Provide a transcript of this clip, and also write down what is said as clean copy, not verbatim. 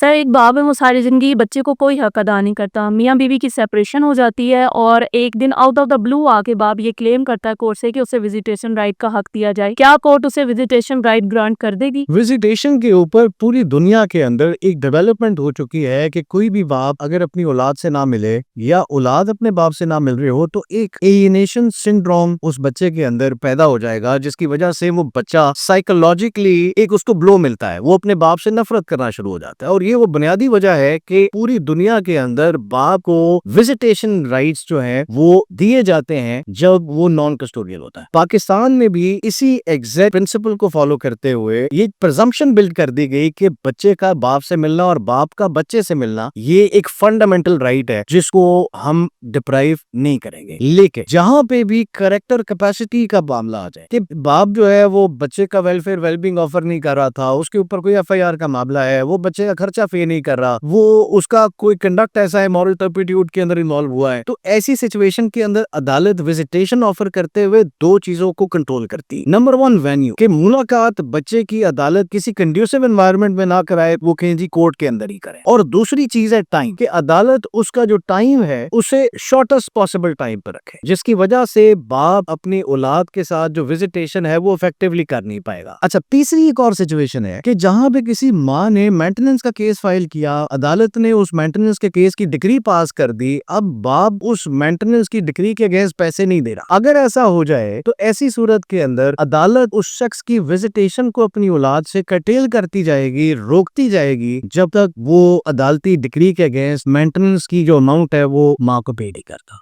سر ایک باپ ہے وہ ساری زندگی بچے کو کوئی حق ادا نہیں کرتا، میاں بیوی کی سیپریشن ہو جاتی ہے اور ایک دن آؤٹ آف دا بلو آ کے باپ یہ کلیم کرتا ہے کورٹ سے کہ اسے وزیٹیشن رائٹ کا حق دیا جائے. کیا کورٹ اسے وزیٹیشن رائٹ گرانٹ کر دے گی؟ وزیٹیشن کے اوپر پوری دنیا کے اندر ایک ڈیولپمنٹ ہو چکی ہے کہ کوئی بھی باپ اگر اپنی اولاد سے نہ ملے یا اولاد اپنے باپ سے نہ مل رہے ہو تو ایک ایلینیشن سنڈروم اس بچے کے اندر پیدا ہو جائے گا، جس کی وجہ سے وہ بچہ سائیکولوجیکلی ایک اس کو بلو ملتا ہے، وہ اپنے باپ سے نفرت کرنا شروع ہو جاتا ہے. اور یہ وہ بنیادی وجہ ہے کہ پوری دنیا کے اندر باپ کو وزیٹیشن رائٹس جو ہیں وہ دیے جاتے ہیں جب وہ نان کسٹوڈیل ہوتا ہے. پاکستان میں بھی اسی ایگزیکٹ پرنسپل کو فالو کرتے ہوئے یہ پرزمپشن بلڈ کر دی گئی کہ بچے کا باپ سے ملنا اور باپ کا بچے سے ملنا یہ ایک فنڈامنٹل رائٹ ہے جس کو ہم ڈپرائیو نہیں کریں گے. لیکن جہاں پہ بھی کریکٹر کیپیسٹی کا معاملہ آ جائے کہ باپ جو ہے وہ بچے کا ویلفیئر ویلبینگ آفر نہیں کر رہا تھا، اس کے اوپر کوئی ایف آئی آر کا معاملہ ہے، وہ بچے کا خرچہ پے نہیں کر رہا، وہ اس کا کوئی کنڈکٹ ایسا ہے مورل ٹرپیٹیوڈ کے اندر انوالو ہوا ہے، تو ایسی سچویشن کے اندر عدالت وزیٹیشن آفر کرتے ہوئے دو چیزوں کو کنٹرول کرتی. نمبر 1 وینیو کہ ملاقات بچے کی عدالت کسی کنڈیوسو انوائرمنٹ میں نہ کرائے، وہ کہیں جی کورٹ کے اندر ہی کرے. اور دوسری چیز ہے ٹائم کہ عدالت اس کا جو ٹائم ہے اسے شارٹسٹ پاسبل ٹائم پر رکھے، جس کی وجہ سے باپ اپنی اولاد کے ساتھ جو وزیٹیشن ہے وہ افیکٹولی کر نہیں پائے گا. اچھا، تیسری ایک اور سچویشن ہے کہ جہاں پہ کسی ماں نے مینٹیننس کا کیس فائل کیا، عدالت نے اس مینٹیننس کے کیس کی ڈگری پاس کر دی، اب باپ اس مینٹیننس کی ڈگری کے اگینسٹ پیسے نہیں دے رہا. اگر ایسا ہو جائے تو ایسی صورت کے اندر عدالت اس شخص کی وزیٹیشن کو اپنی اولاد سے کرٹیل کرتی جائے گی، روکتی جائے گی جب تک وہ عدالتی ڈگری کے اگینسٹ مینٹیننس کی جو اماؤنٹ ہے وہ ماں کو پے نہیں کرتا.